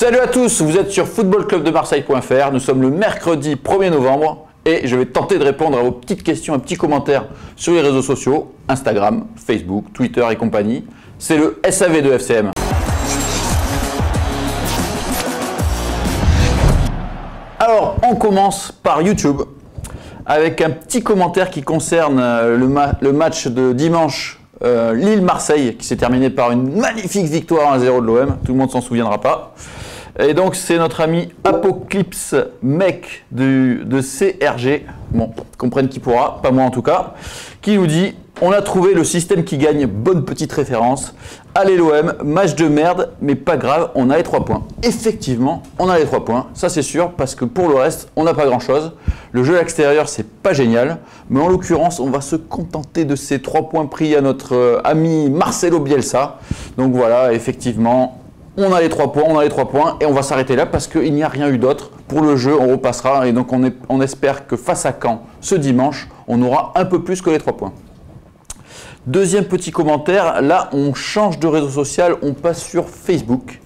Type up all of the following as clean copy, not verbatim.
Salut à tous, vous êtes sur footballclubdemarseille.fr. Nous sommes le mercredi 1er novembre et je vais tenter de répondre à vos petites questions, à petits commentaires sur les réseaux sociaux, Instagram, Facebook, Twitter et compagnie. C'est le SAV de FCM. Alors, on commence par YouTube avec un petit commentaire qui concerne le match de dimanche Lille-Marseille qui s'est terminé par une magnifique victoire 1-0 de l'OM. Tout le monde s'en souviendra pas. Et donc, c'est notre ami Apocalypse Mec de CRG, bon, comprenne qui pourra, pas moi en tout cas, qui nous dit « On a trouvé le système qui gagne, bonne petite référence. Allez l'OM, match de merde, mais pas grave, on a les 3 points. » Effectivement, on a les 3 points, ça c'est sûr, parce que pour le reste, on n'a pas grand-chose. Le jeu à l'extérieur, c'est pas génial, mais en l'occurrence, on va se contenter de ces 3 points pris à notre ami Marcelo Bielsa. Donc voilà, effectivement, on a les 3 points, et on va s'arrêter là parce qu'il n'y a rien eu d'autre. Pour le jeu, on repassera, et donc on espère que face à Caen, ce dimanche, on aura un peu plus que les 3 points. Deuxième petit commentaire, là on change de réseau social, on passe sur Facebook.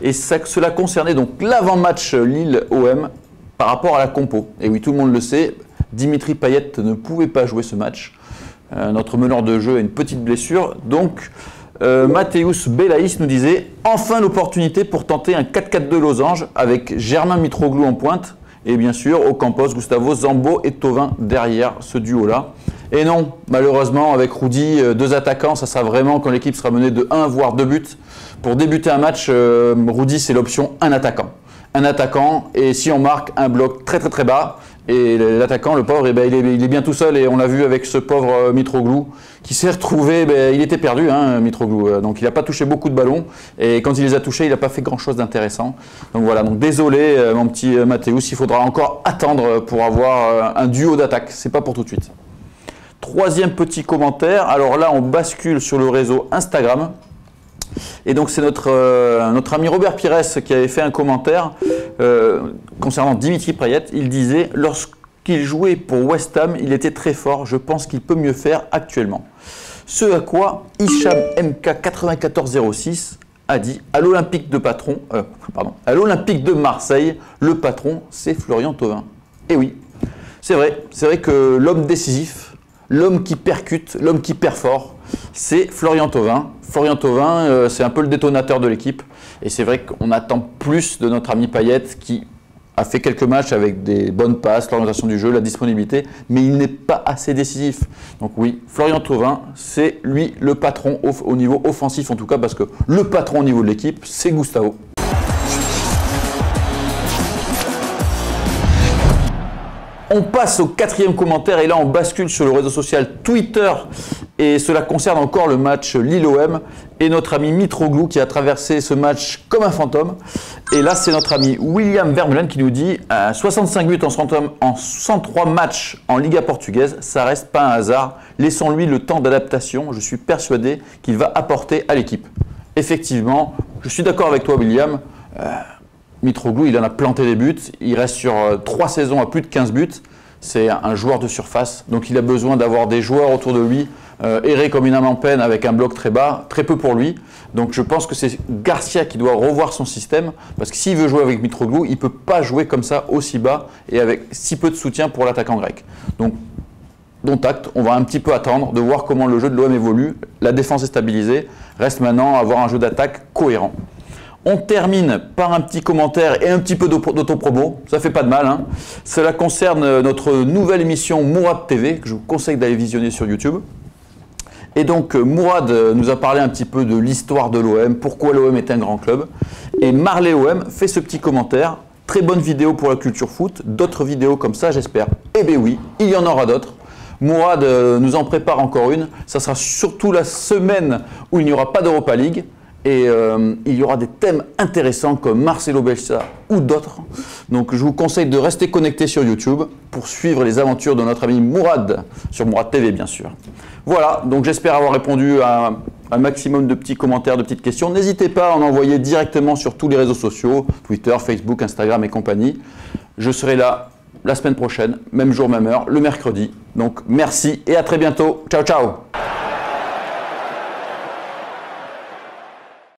Et cela concernait donc l'avant-match Lille-OM par rapport à la compo. Et oui, tout le monde le sait, Dimitri Payet ne pouvait pas jouer ce match. Notre meneur de jeu a une petite blessure. Donc, Mateusz Belaïs nous disait « Enfin l'opportunité pour tenter un 4-4-2 losange avec Germain Mitroglou en pointe. Et bien sûr, Ocampos, Gustavo, Zambo et Thauvin derrière ce duo-là. » Et non, malheureusement, avec Rudy, 2 attaquants, ça sera vraiment quand l'équipe sera menée de 1 voire 2 buts. Pour débuter un match, Rudy, c'est l'option un attaquant. Un attaquant, et si on marque, un bloc très bas. Et l'attaquant, le pauvre, eh ben, il est bien tout seul. Et on l'a vu avec ce pauvre Mitroglou qui s'est retrouvé, il était perdu, hein, Mitroglou. Donc il n'a pas touché beaucoup de ballons. Et quand il les a touchés, il n'a pas fait grand-chose d'intéressant. Donc voilà, donc désolé mon petit Mateusz, il faudra encore attendre pour avoir un duo d'attaque. C'est pas pour tout de suite. Troisième petit commentaire, alors là on bascule sur le réseau Instagram et donc c'est notre ami Robert Pires qui avait fait un commentaire concernant Dimitri Payet. Il disait « Lorsqu'il jouait pour West Ham, il était très fort, je pense qu'il peut mieux faire actuellement. » Ce à quoi Hicham MK9406 a dit « À l'Olympique de Marseille, le patron c'est Florian Thauvin. » Et oui, c'est vrai que l'homme décisif, l'homme qui percute, l'homme qui perd fort, c'est Florian Thauvin. Florian Thauvin, c'est un peu le détonateur de l'équipe. Et c'est vrai qu'on attend plus de notre ami Payet qui a fait quelques matchs avec des bonnes passes, l'orientation du jeu, la disponibilité, mais il n'est pas assez décisif. Donc oui, Florian Thauvin, c'est lui le patron au niveau offensif en tout cas, parce que le patron au niveau de l'équipe, c'est Gustavo. On passe au 4e commentaire et là on bascule sur le réseau social Twitter et cela concerne encore le match Lille-OM et notre ami Mitroglou qui a traversé ce match comme un fantôme. Et là c'est notre ami William Vermeulen qui nous dit 65 buts en 103 matchs en Liga portugaise, ça reste pas un hasard. Laissons-lui le temps d'adaptation, je suis persuadé qu'il va apporter à l'équipe. Effectivement, je suis d'accord avec toi William. Mitroglou, il en a planté des buts, il reste sur 3 saisons à plus de 15 buts, c'est un joueur de surface, donc il a besoin d'avoir des joueurs autour de lui, errer comme une âme en peine avec un bloc très bas, très peu pour lui, donc je pense que c'est Garcia qui doit revoir son système, parce que s'il veut jouer avec Mitroglou, il ne peut pas jouer comme ça aussi bas et avec si peu de soutien pour l'attaquant grec. Donc, dont acte, on va un petit peu attendre de voir comment le jeu de l'OM évolue, la défense est stabilisée, reste maintenant à avoir un jeu d'attaque cohérent. On termine par un petit commentaire et un petit peu d'autopromo, ça fait pas de mal. Hein. Cela concerne notre nouvelle émission Mourad TV, que je vous conseille d'aller visionner sur YouTube. Et donc Mourad nous a parlé un petit peu de l'histoire de l'OM, pourquoi l'OM est un grand club. Et Marley OM fait ce petit commentaire, très bonne vidéo pour la culture foot, d'autres vidéos comme ça j'espère. Eh bien oui, il y en aura d'autres. Mourad nous en prépare encore une, ça sera surtout la semaine où il n'y aura pas d'Europa League. Et il y aura des thèmes intéressants comme Marcelo Bielsa ou d'autres. Donc je vous conseille de rester connecté sur YouTube pour suivre les aventures de notre ami Mourad, sur Mourad TV bien sûr. Voilà, donc j'espère avoir répondu à un maximum de petits commentaires, de petites questions. N'hésitez pas à en envoyer directement sur tous les réseaux sociaux, Twitter, Facebook, Instagram et compagnie. Je serai là la semaine prochaine, même jour, même heure, le mercredi. Donc merci et à très bientôt. Ciao, ciao!